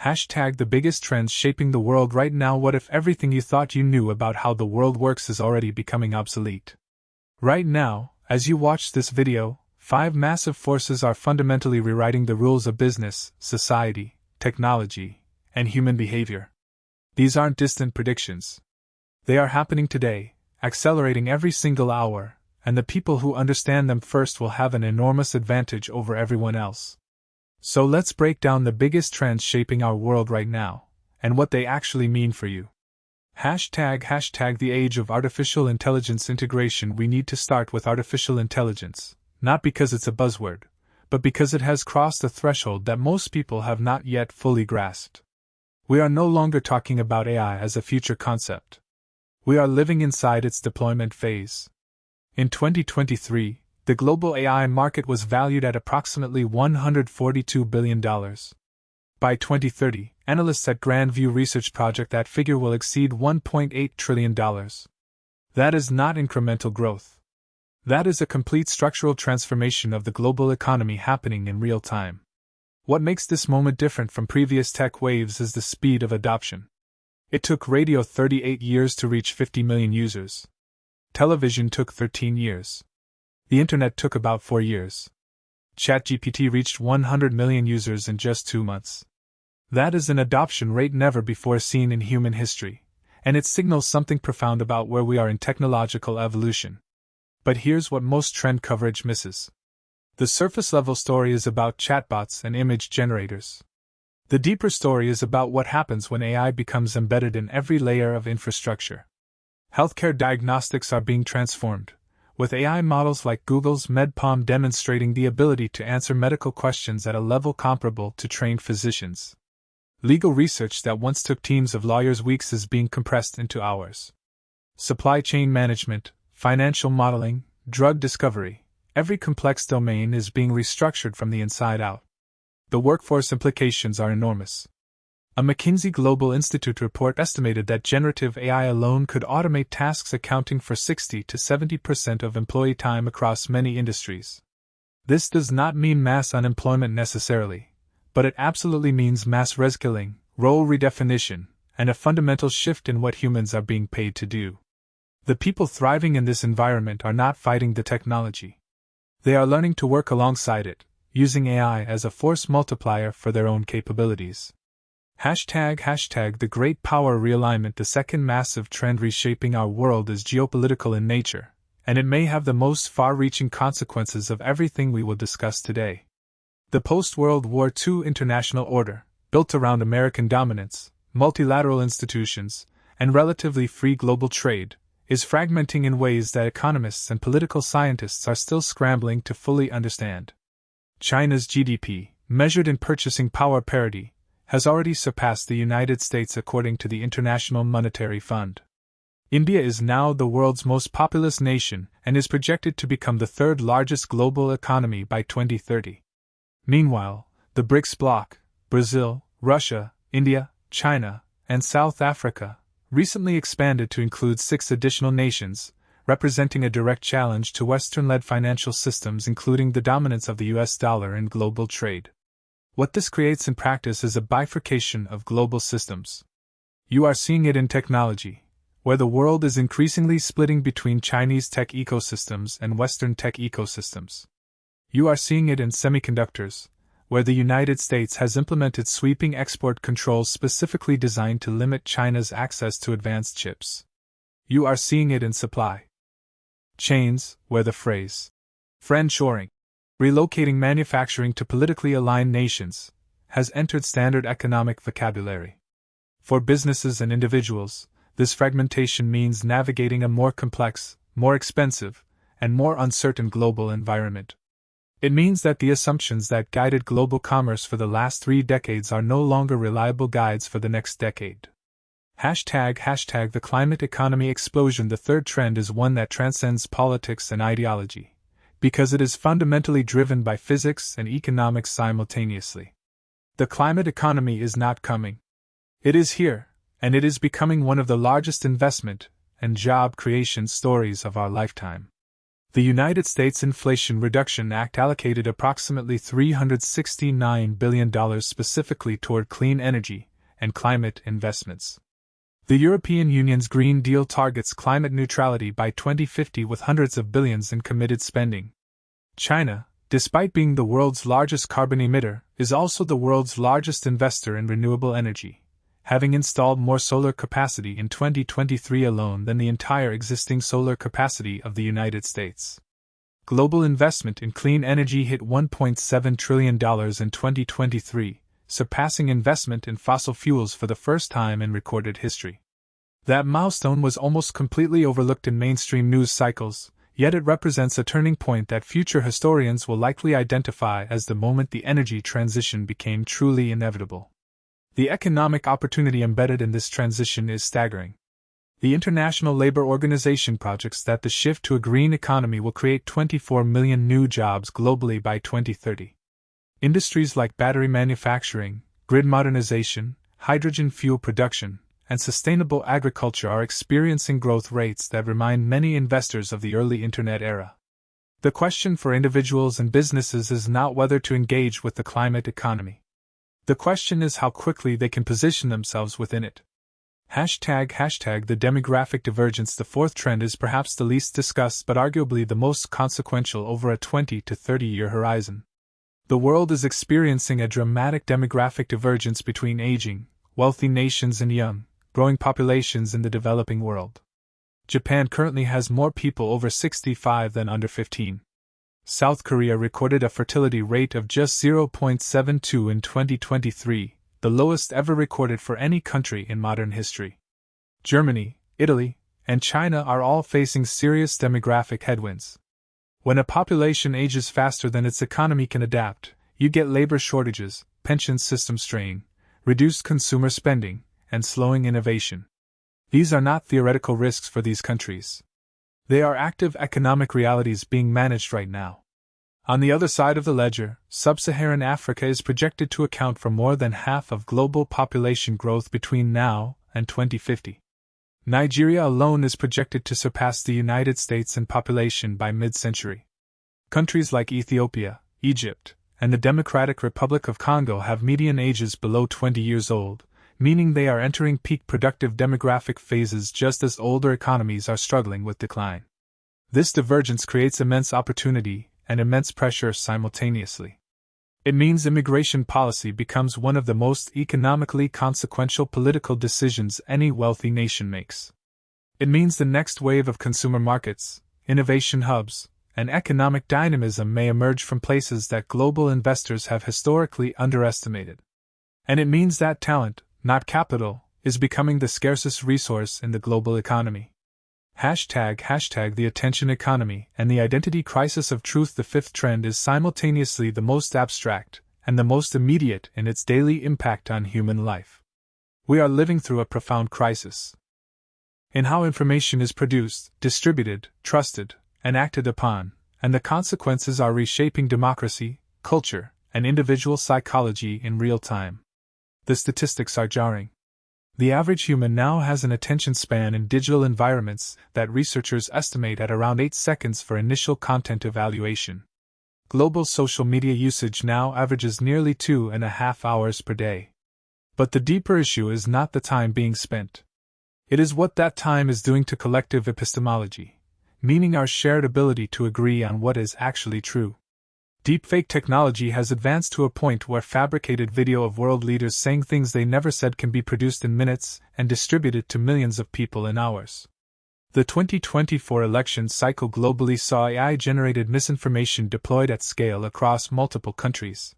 Hashtag the biggest trends shaping the world right now. What if everything you thought you knew about how the world works is already becoming obsolete? Right now, as you watch this video, 5 massive forces are fundamentally rewriting the rules of business, society, technology, and human behavior. These aren't distant predictions. They are happening today, accelerating every single hour, and the people who understand them first will have an enormous advantage over everyone else. So let's break down the biggest trends shaping our world right now, and what they actually mean for you. Hashtag the age of artificial intelligence integration. We need to start with artificial intelligence, not because it's a buzzword, but because it has crossed a threshold that most people have not yet fully grasped. We are no longer talking about AI as a future concept. We are living inside its deployment phase. In 2023, the global AI market was valued at approximately $142 billion. By 2030, analysts at Grand View Research project that figure will exceed $1.8 trillion. That is not incremental growth. That is a complete structural transformation of the global economy happening in real time. What makes this moment different from previous tech waves is the speed of adoption. It took radio 38 years to reach 50 million users. Television took 13 years. The internet took about 4 years. ChatGPT reached 100 million users in just 2 months. That is an adoption rate never before seen in human history, and it signals something profound about where we are in technological evolution. But here's what most trend coverage misses. The surface-level story is about chatbots and image generators. The deeper story is about what happens when AI becomes embedded in every layer of infrastructure. Healthcare diagnostics are being transformed, with AI models like Google's MedPalm demonstrating the ability to answer medical questions at a level comparable to trained physicians. Legal research that once took teams of lawyers weeks is being compressed into hours. Supply chain management, financial modeling, drug discovery, every complex domain is being restructured from the inside out. The workforce implications are enormous. A McKinsey Global Institute report estimated that generative AI alone could automate tasks accounting for 60 to 70% of employee time across many industries. This does not mean mass unemployment necessarily, but it absolutely means mass reskilling, role redefinition, and a fundamental shift in what humans are being paid to do. The people thriving in this environment are not fighting the technology. They are learning to work alongside it, using AI as a force multiplier for their own capabilities. Hashtag the great power realignment. The second massive trend reshaping our world is geopolitical in nature, and it may have the most far-reaching consequences of everything we will discuss today. The post-World War II international order, built around American dominance, multilateral institutions, and relatively free global trade, is fragmenting in ways that economists and political scientists are still scrambling to fully understand. China's GDP, measured in purchasing power parity, has already surpassed the United States according to the International Monetary Fund. India is now the world's most populous nation and is projected to become the third largest global economy by 2030. Meanwhile, the BRICS bloc, Brazil, Russia, India, China, and South Africa, recently expanded to include 6 additional nations, representing a direct challenge to Western-led financial systems, including the dominance of the US dollar in global trade. What this creates in practice is a bifurcation of global systems. You are seeing it in technology, where the world is increasingly splitting between Chinese tech ecosystems and Western tech ecosystems. You are seeing it in semiconductors, where the United States has implemented sweeping export controls specifically designed to limit China's access to advanced chips. You are seeing it in supply chains, where the phrase friendshoring, relocating manufacturing to politically aligned nations, has entered standard economic vocabulary. For businesses and individuals, this fragmentation means navigating a more complex, more expensive, and more uncertain global environment. It means that the assumptions that guided global commerce for the last 3 decades are no longer reliable guides for the next decade. Hashtag the climate economy explosion. The third trend is one that transcends politics and ideology, because it is fundamentally driven by physics and economics simultaneously. The climate economy is not coming. It is here, and it is becoming one of the largest investment and job creation stories of our lifetime. The United States Inflation Reduction Act allocated approximately $369 billion specifically toward clean energy and climate investments. The European Union's Green Deal targets climate neutrality by 2050 with hundreds of billions in committed spending. China, despite being the world's largest carbon emitter, is also the world's largest investor in renewable energy, having installed more solar capacity in 2023 alone than the entire existing solar capacity of the United States. Global investment in clean energy hit $1.7 trillion in 2023, surpassing investment in fossil fuels for the first time in recorded history. That milestone was almost completely overlooked in mainstream news cycles, yet it represents a turning point that future historians will likely identify as the moment the energy transition became truly inevitable. The economic opportunity embedded in this transition is staggering. The International Labour Organization projects that the shift to a green economy will create 24 million new jobs globally by 2030. Industries like battery manufacturing, grid modernization, hydrogen fuel production, and sustainable agriculture are experiencing growth rates that remind many investors of the early Internet era. The question for individuals and businesses is not whether to engage with the climate economy. The question is how quickly they can position themselves within it. Hashtag the demographic divergence. The fourth trend is perhaps the least discussed but arguably the most consequential over a 20 to 30-year horizon. The world is experiencing a dramatic demographic divergence between aging, wealthy nations and young, growing populations in the developing world. Japan currently has more people over 65 than under 15. South Korea recorded a fertility rate of just 0.72 in 2023, the lowest ever recorded for any country in modern history. Germany, Italy, and China are all facing serious demographic headwinds. When a population ages faster than its economy can adapt, you get labor shortages, pension system strain, reduced consumer spending, and slowing innovation. These are not theoretical risks for these countries. They are active economic realities being managed right now. On the other side of the ledger, sub-Saharan Africa is projected to account for more than half of global population growth between now and 2050. Nigeria alone is projected to surpass the United States in population by mid-century. Countries like Ethiopia, Egypt, and the Democratic Republic of Congo have median ages below 20 years old, meaning they are entering peak productive demographic phases just as older economies are struggling with decline. This divergence creates immense opportunity and immense pressure simultaneously. It means immigration policy becomes one of the most economically consequential political decisions any wealthy nation makes. It means the next wave of consumer markets, innovation hubs, and economic dynamism may emerge from places that global investors have historically underestimated. And it means that talent, not capital, is becoming the scarcest resource in the global economy. Hashtag the attention economy and the identity crisis of truth. The fifth trend is simultaneously the most abstract and the most immediate in its daily impact on human life. We are living through a profound crisis in how information is produced, distributed, trusted, and acted upon, and the consequences are reshaping democracy, culture, and individual psychology in real time. The statistics are jarring. The average human now has an attention span in digital environments that researchers estimate at around 8 seconds for initial content evaluation. Global social media usage now averages nearly 2.5 hours per day. But the deeper issue is not the time being spent. It is what that time is doing to collective epistemology, meaning our shared ability to agree on what is actually true. Deepfake technology has advanced to a point where fabricated video of world leaders saying things they never said can be produced in minutes and distributed to millions of people in hours. The 2024 election cycle globally saw AI-generated misinformation deployed at scale across multiple countries.